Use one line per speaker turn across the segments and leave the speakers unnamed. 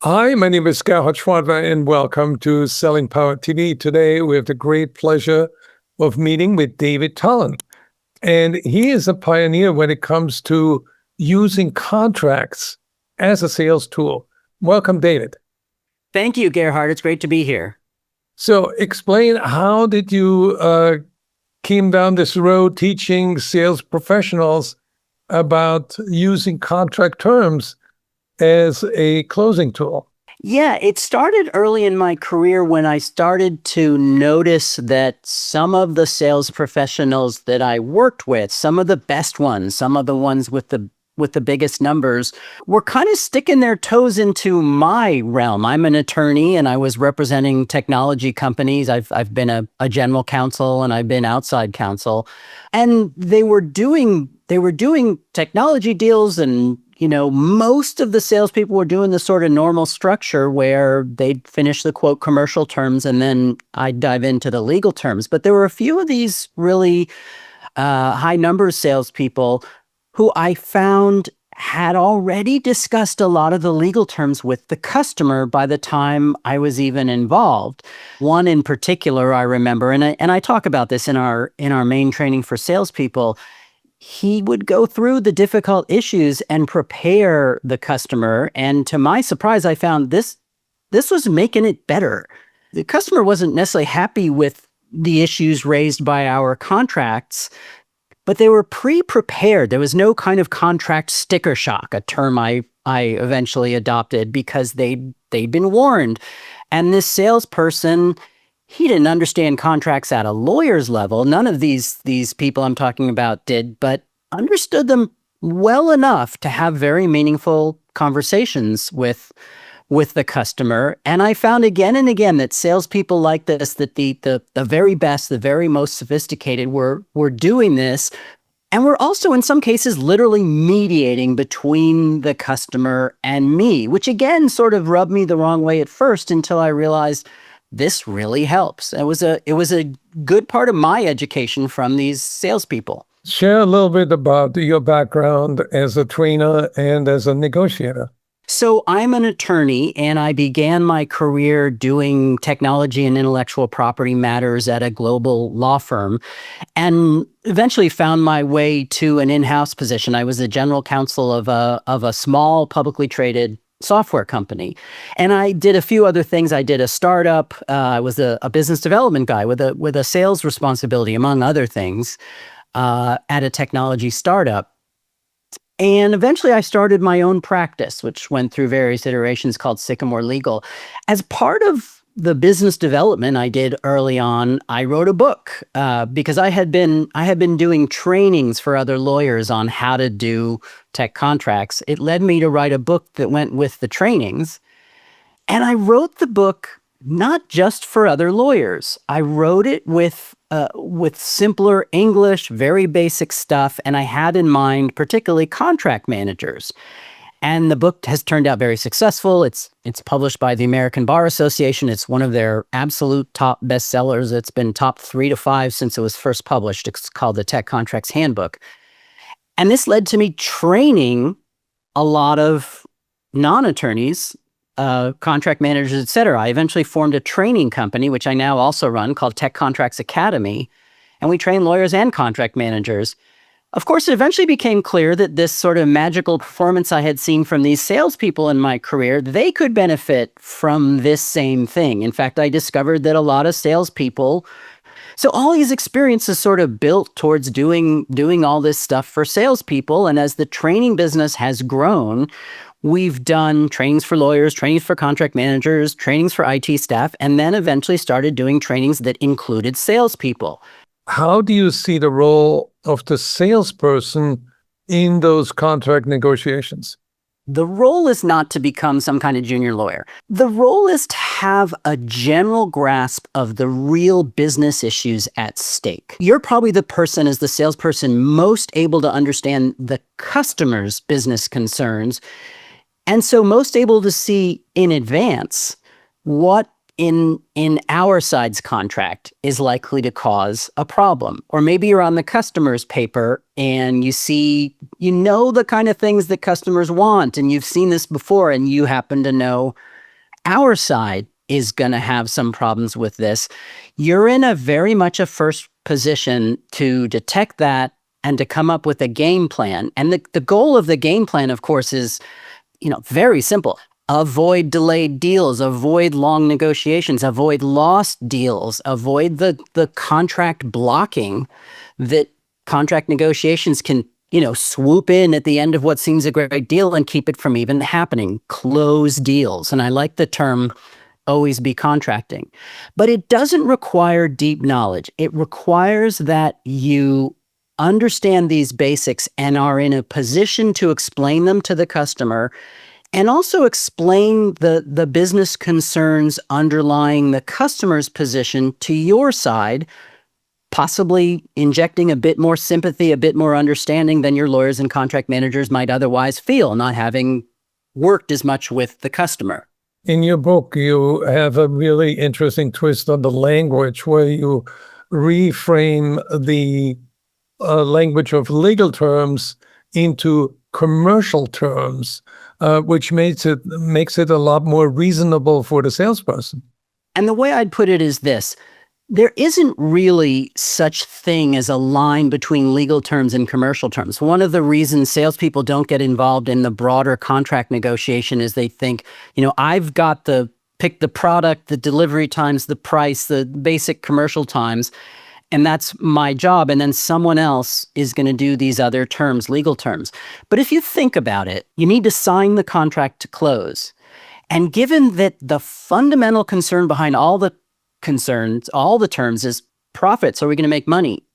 Hi, my name is Gerhard Schwadler, and welcome to Selling Power TV. Today, we have the great pleasure of meeting with David Tollen. And he is a pioneer when it comes to using contracts as a sales tool. Welcome, David.
Thank you, Gerhard. It's great to be here.
So explain, how did you came down this road teaching sales professionals about using contract terms as a closing tool?
Yeah, it started early in my career when I started to notice that some of the sales professionals that I worked with, some of the best ones, some of the ones with the biggest numbers, were kind of sticking their toes into my realm. I'm an attorney and I was representing technology companies. I've been a general counsel and I've been outside counsel. And they were doing technology deals, and most of the salespeople were doing the sort of normal structure where they'd finish the quote commercial terms and then I'd dive into the legal terms. But there were a few of these really high numbers salespeople who I found had already discussed a lot of the legal terms with the customer by the time I was even involved. One in particular I remember, and I talk about this in our main training for salespeople. He would go through the difficult issues and prepare the customer. And to my surprise, I found this was making it better. The customer wasn't necessarily happy with the issues raised by our contracts, but they were pre-prepared. There was no kind of contract sticker shock, a term I eventually adopted, because they'd been warned. And this salesperson, he didn't understand contracts at a lawyer's level. None of these people I'm talking about did, but understood them well enough to have very meaningful conversations with the customer. And I found again and again that salespeople like this, that the very best, the very most sophisticated were doing this. And we're also, in some cases, literally mediating between the customer and me, which again sort of rubbed me the wrong way at first until I realized this really helps. It was a good part of my education from these salespeople.
Share a little bit about your background as a trainer and as a negotiator.
So I'm an attorney, and I began my career doing technology and intellectual property matters at a global law firm, and eventually found my way to an in-house position. I was the general counsel of a small publicly traded software company. And I did a few other things. I did a startup. I was a business development guy with a sales responsibility, among other things, at a technology startup. And eventually I started my own practice, which went through various iterations, called Sycamore Legal. As part of the business development I did early on, I wrote a book because I had been doing trainings for other lawyers on how to do tech contracts. It led me to write a book that went with the trainings. And I wrote the book not just for other lawyers. I wrote it with simpler English, very basic stuff, and I had in mind particularly contract managers. And the book has turned out very successful. It's published by the American Bar Association. It's one of their absolute top bestsellers. It's been top 3 to 5 since it was first published. It's called the Tech Contracts Handbook. And this led to me training a lot of non-attorneys, contract managers, et cetera. I eventually formed a training company, which I now also run, called Tech Contracts Academy. And we train lawyers and contract managers. Of course, it eventually became clear that this sort of magical performance I had seen from these salespeople in my career, they could benefit from this same thing. In fact, I discovered that a lot of salespeople, so all these experiences sort of built towards doing all this stuff for salespeople. And as the training business has grown, we've done trainings for lawyers, trainings for contract managers, trainings for IT staff, and then eventually started doing trainings that included salespeople.
How do you see the role of the salesperson in those contract negotiations?
The role is not to become some kind of junior lawyer. The role is to have a general grasp of the real business issues at stake. You're probably the person, as the salesperson, most able to understand the customer's business concerns, and so most able to see in advance what in our side's contract is likely to cause a problem. Or maybe you're on the customer's paper and you see, the kind of things that customers want, and you've seen this before, and you happen to know our side is going to have some problems with this. You're in a very much a first position to detect that and to come up with a game plan. And the goal of the game plan, of course, is, very simple. Avoid delayed deals, avoid long negotiations, avoid lost deals, avoid the contract blocking that contract negotiations can, swoop in at the end of what seems a great deal and keep it from even happening. Close deals. And I like the term always be contracting. But it doesn't require deep knowledge. It requires that you understand these basics and are in a position to explain them to the customer, and also explain the business concerns underlying the customer's position to your side, possibly injecting a bit more sympathy, a bit more understanding than your lawyers and contract managers might otherwise feel, not having worked as much with the customer.
In your book, you have a really interesting twist on the language where you reframe the language of legal terms into commercial terms, which makes it a lot more reasonable for the salesperson.
And the way I'd put it is this: there isn't really such thing as a line between legal terms and commercial terms. One of the reasons salespeople don't get involved in the broader contract negotiation is they think, I've got to pick the product, the delivery times, the price, the basic commercial times, and that's my job. And then someone else is going to do these other terms, legal terms. But if you think about it, you need to sign the contract to close. And given that the fundamental concern behind all the terms is profits, are we going to make money?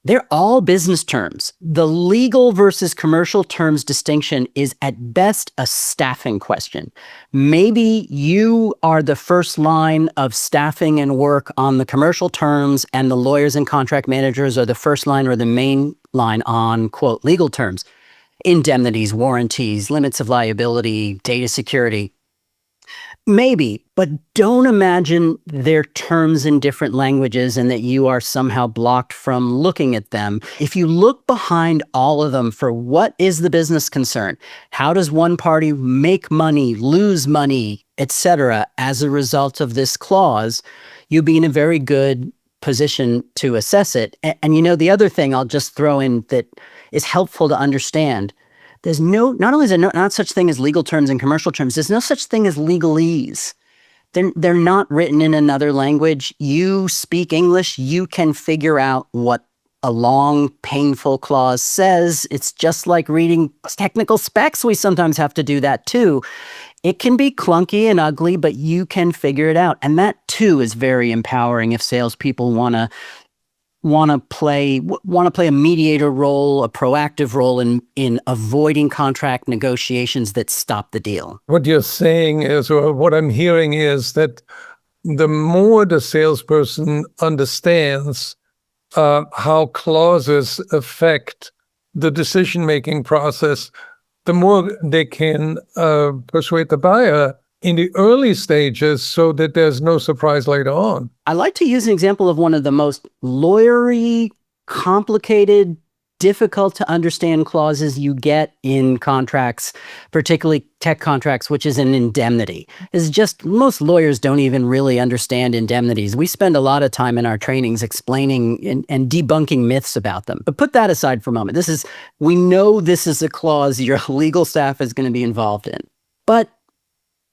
They're all business terms. The legal versus commercial terms distinction is at best a staffing question. Maybe you are the first line of staffing and work on the commercial terms, and the lawyers and contract managers are the first line or the main line on, quote, legal terms. Indemnities, warranties, limits of liability, data security. Maybe, but don't imagine they're terms in different languages and that you are somehow blocked from looking at them. If you look behind all of them for what is the business concern, how does one party make money, lose money, etc., as a result of this clause, you'll be in a very good position to assess it. And the other thing I'll just throw in that is helpful to understand: there's not only is there not such thing as legal terms and commercial terms, there's no such thing as legalese. They're not written in another language. You speak English, you can figure out what a long, painful clause says. It's just like reading technical specs. We sometimes have to do that too. It can be clunky and ugly, but you can figure it out. And that too is very empowering if salespeople want to play a mediator role, a proactive role in avoiding contract negotiations that stop the deal.
What you're saying is, or what I'm hearing is, that the more the salesperson understands how clauses affect the decision-making process, the more they can persuade the buyer in the early stages so that there's no surprise later on.
I like to use an example of one of the most lawyery, complicated, difficult to understand clauses you get in contracts, particularly tech contracts, which is an indemnity. It's just, most lawyers don't even really understand indemnities. We spend a lot of time in our trainings explaining and debunking myths about them. But put that aside for a moment. We know this is a clause your legal staff is going to be involved in. But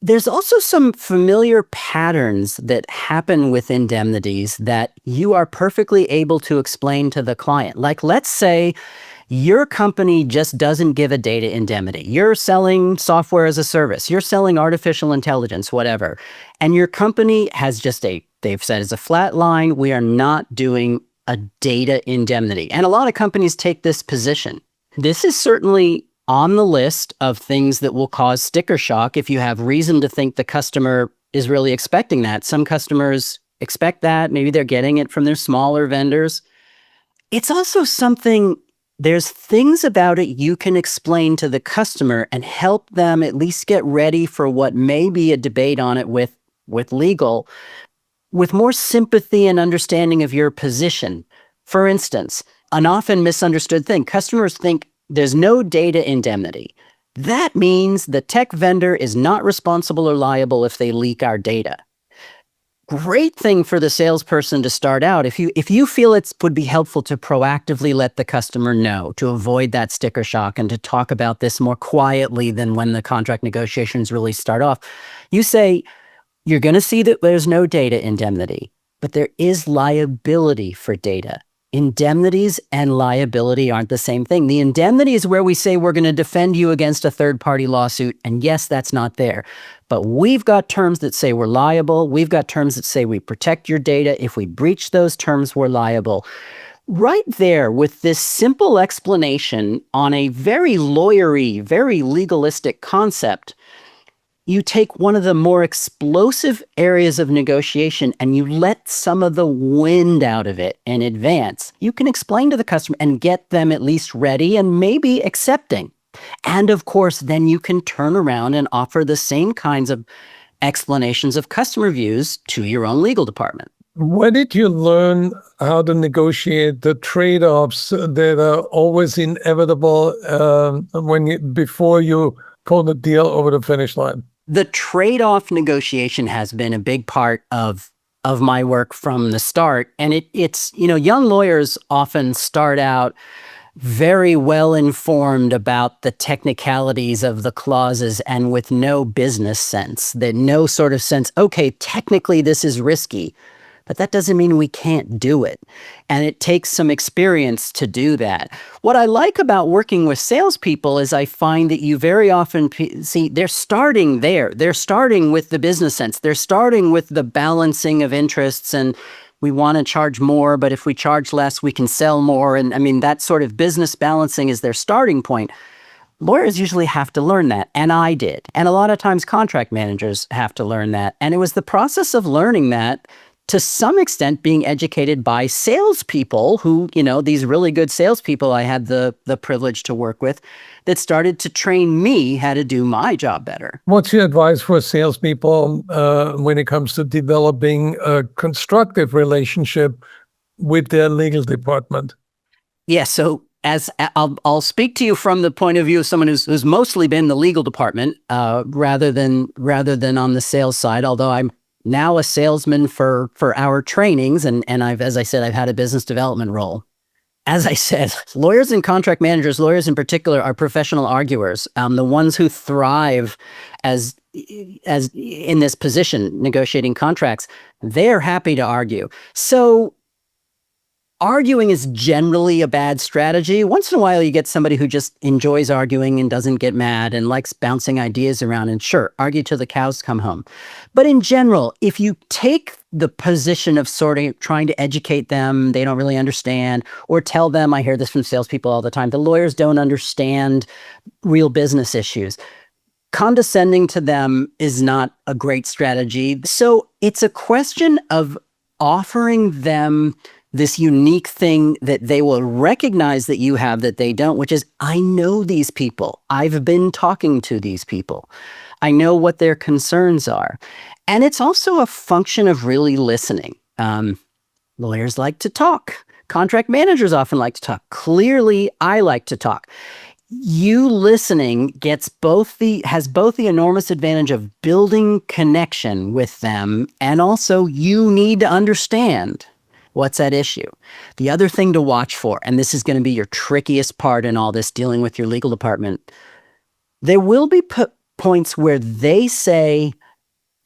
there's also some familiar patterns that happen with indemnities that you are perfectly able to explain to the client. Like, let's say your company just doesn't give a data indemnity. You're selling software as a service. You're selling artificial intelligence, whatever. And your company has they've said as a flat line, we are not doing a data indemnity. And a lot of companies take this position. This is certainly on the list of things that will cause sticker shock if you have reason to think the customer is really expecting that. Some customers expect that. Maybe they're getting it from their smaller vendors. It's also there's things about it you can explain to the customer and help them at least get ready for what may be a debate on it with with legal with more sympathy and understanding of your position. For instance, an often misunderstood thing, customers think there's no data indemnity. That means the tech vendor is not responsible or liable if they leak our data. Great thing for the salesperson to start out. If you feel it would be helpful to proactively let the customer know, to avoid that sticker shock and to talk about this more quietly than when the contract negotiations really start off, you say, you're going to see that there's no data indemnity, but there is liability for data. Indemnities and liability aren't the same thing. The indemnity is where we say we're going to defend you against a third-party lawsuit, and yes, that's not there. But we've got terms that say we're liable. We've got terms that say we protect your data. If we breach those terms, we're liable. Right there, with this simple explanation on a very lawyery, very legalistic concept, you take one of the more explosive areas of negotiation and you let some of the wind out of it in advance. You can explain to the customer and get them at least ready and maybe accepting. And of course, then you can turn around and offer the same kinds of explanations of customer views to your own legal department.
Where did you learn how to negotiate the trade-offs that are always inevitable before you pull the deal over the finish line?
The trade-off negotiation has been a big part of my work from the start. And it's, young lawyers often start out very well informed about the technicalities of the clauses and with no business sense, no sort of sense, okay, technically this is risky, but that doesn't mean we can't do it. And it takes some experience to do that. What I like about working with salespeople is I find that you very often see they're starting there. They're starting with the business sense. They're starting with the balancing of interests and we want to charge more, but if we charge less, we can sell more. And I mean, that sort of business balancing is their starting point. Lawyers usually have to learn that, and I did. And a lot of times contract managers have to learn that. And it was the process of learning that, to some extent being educated by salespeople who, these really good salespeople I had the privilege to work with, that started to train me how to do my job better.
What's your advice for salespeople when it comes to developing a constructive relationship with their legal department?
Yeah, so as I'll speak to you from the point of view of someone who's mostly been in the legal department rather than on the sales side, although I'm now a salesman for our trainings, and I've, as I said, I've had a business development role. As I said, lawyers and contract managers, lawyers in particular, are professional arguers. The ones who thrive as in this position, negotiating contracts, they're happy to argue. So arguing is generally a bad strategy. Once in a while, you get somebody who just enjoys arguing and doesn't get mad and likes bouncing ideas around. And sure, argue till the cows come home. But in general, if you take the position of sort of trying to educate them, they don't really understand, or tell them, I hear this from salespeople all the time, the lawyers don't understand real business issues. Condescending to them is not a great strategy. So it's a question of offering them this unique thing that they will recognize that you have that they don't, which is, I know these people. I've been talking to these people. I know what their concerns are. And it's also a function of really listening. Lawyers like to talk. Contract managers often like to talk. Clearly, I like to talk. You listening has both the enormous advantage of building connection with them, and also you need to understand what's at issue. The other thing to watch for, and this is going to be your trickiest part in all this, dealing with your legal department, there will be points where they say,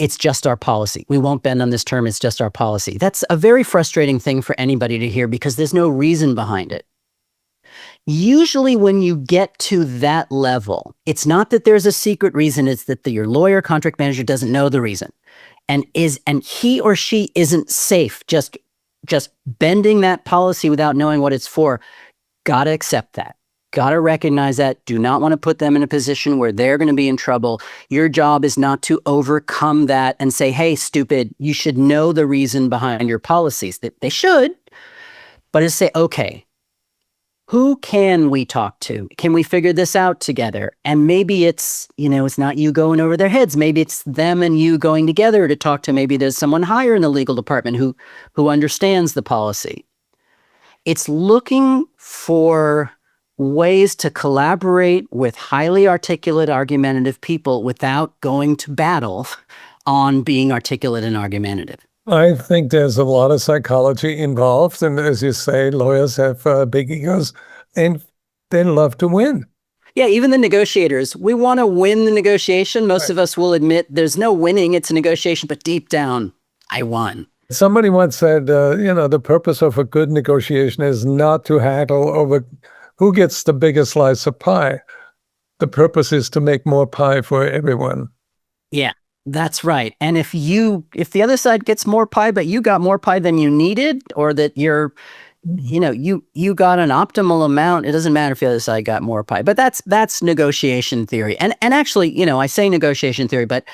it's just our policy. We won't bend on this term. It's just our policy. That's a very frustrating thing for anybody to hear because there's no reason behind it. Usually when you get to that level, it's not that there's a secret reason. It's that your lawyer, contract manager doesn't know the reason and he or she isn't safe just bending that policy without knowing what it's for. Gotta accept that. Gotta recognize that. Do not want to put them in a position where they're going to be in trouble. Your job is not to overcome that and say, hey, stupid, you should know the reason behind your policies. They should, but it's say, okay, Who can we talk to? Can we figure this out together? And maybe it's, it's not you going over their heads. Maybe it's them and you going together to talk to. Maybe there's someone higher in the legal department who understands the policy. It's looking for ways to collaborate with highly articulate, argumentative people without going to battle on being articulate and argumentative.
I think there's a lot of psychology involved. And as you say, lawyers have big egos and they love to win.
Yeah, even the negotiators, we want to win the negotiation. Most of us will admit there's no winning, it's a negotiation, but deep down, I won.
Somebody once said, the purpose of a good negotiation is not to haggle over who gets the biggest slice of pie. The purpose is to make more pie for everyone.
Yeah, that's right. And if the other side gets more pie, but you got more pie than you needed, or that you got an optimal amount, it doesn't matter if the other side got more pie. But that's negotiation theory. And actually, I say negotiation theory, but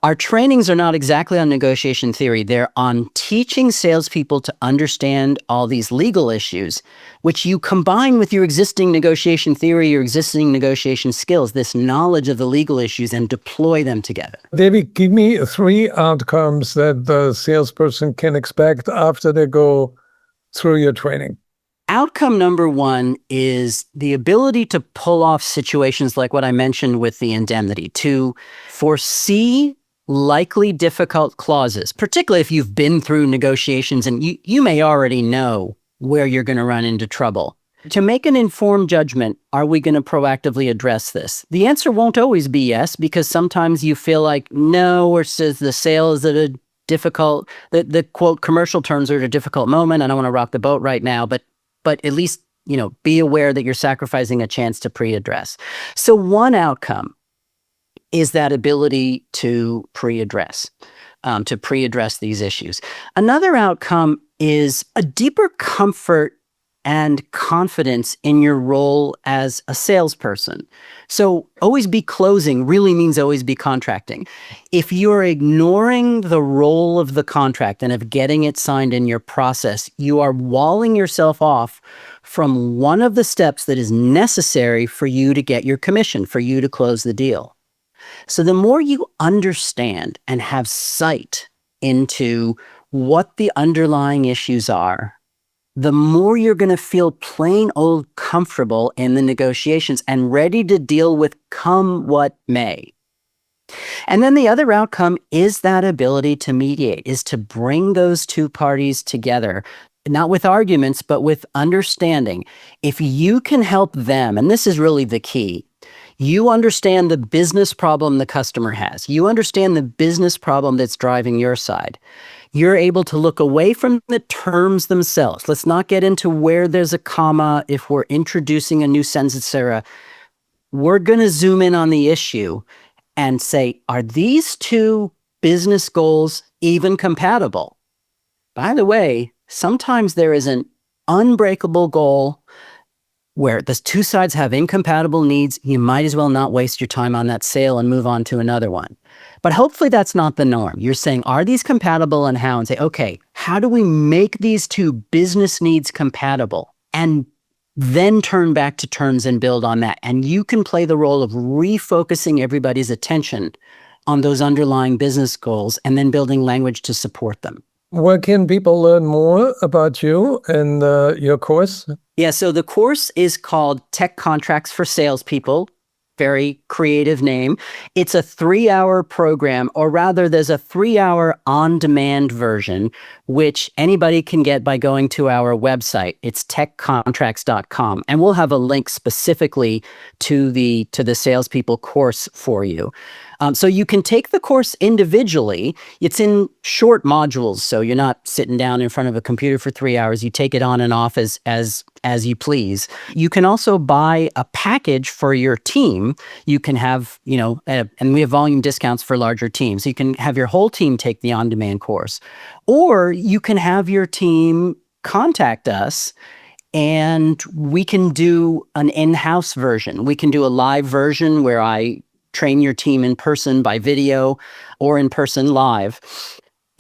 our trainings are not exactly on negotiation theory. They're on teaching salespeople to understand all these legal issues, which you combine with your existing negotiation theory, your existing negotiation skills, this knowledge of the legal issues, and deploy them together.
David, give me 3 outcomes that the salesperson can expect after they go through your training.
Outcome number 1 is the ability to pull off situations like what I mentioned with the indemnity, to foresee likely difficult clauses, particularly if you've been through negotiations and you may already know where you're going to run into trouble. To make an informed judgment, are we going to proactively address this? The answer won't always be yes, because sometimes you feel like no, or says the sale is at a difficult, the quote commercial terms are at a difficult moment. I don't want to rock the boat right now, but at least, be aware that you're sacrificing a chance to pre-address. So one outcome is that ability to pre-address these issues. Another outcome is a deeper comfort and confidence in your role as a salesperson. So always be closing really means always be contracting. If you're ignoring the role of the contract and of getting it signed in your process, you are walling yourself off from one of the steps that is necessary for you to get your commission, for you to close the deal. So the more you understand and have sight into what the underlying issues are, the more you're going to feel plain old comfortable in the negotiations and ready to deal with come what may. And then the other outcome is that ability to mediate, is to bring those two parties together, not with arguments, but with understanding. If you can help them, and this is really the key, you understand the business problem the customer has. You understand the business problem that's driving your side. You're able to look away from the terms themselves. Let's not get into where there's a comma if we're introducing a new sentence, etc. We're going to zoom in on the issue and say, are these two business goals even compatible? By the way, sometimes there is an unbreakable goal where the two sides have incompatible needs. You might as well not waste your time on that sale and move on to another one. But hopefully that's not the norm. You're saying, are these compatible and how? And say, okay, how do we make these two business needs compatible? And then turn back to terms and build on that. And you can play the role of refocusing everybody's attention on those underlying business goals and then building language to support them.
Where can people learn more about you and your course?
Yeah, so the course is called Tech Contracts for Salespeople. Very creative name. It's a 3-hour program, or rather there's a 3-hour on-demand version, which anybody can get by going to our website. It's techcontracts.com. And we'll have a link specifically to the salespeople course for you. So you can take the course individually. It's in short modules, so you're not sitting down in front of a computer for 3 hours. You take it on and off as you please. You can also buy a package for your team. You can have, and we have volume discounts for larger teams. So you can have your whole team take the on-demand course. Or you can have your team contact us and we can do an in-house version. We can do a live version where I train your team in person by video or in person live.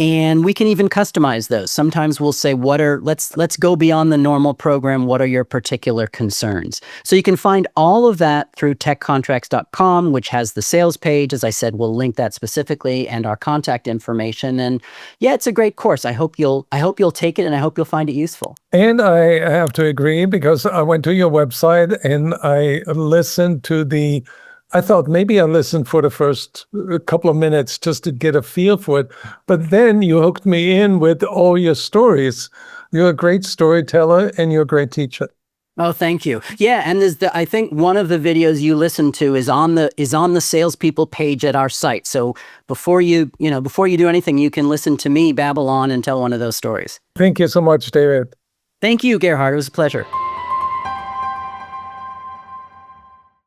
And we can even customize those. Sometimes we'll say, let's go beyond the normal program. What are your particular concerns? So you can find all of that through techcontracts.com, which has the sales page. As I said, we'll link that specifically and our contact information. And yeah, it's a great course. I hope you'll take it, and I hope you'll find it useful.
And I have to agree, because I went to your website and I listened to I thought maybe I listened for the first couple of minutes just to get a feel for it. But then you hooked me in with all your stories. You're a great storyteller and you're a great teacher.
Oh, thank you. Yeah, and I think one of the videos you listen to is on the salespeople page at our site. So before you do anything, you can listen to me babble on and tell one of those stories.
Thank you so much, David.
Thank you, Gerhard. It was a pleasure.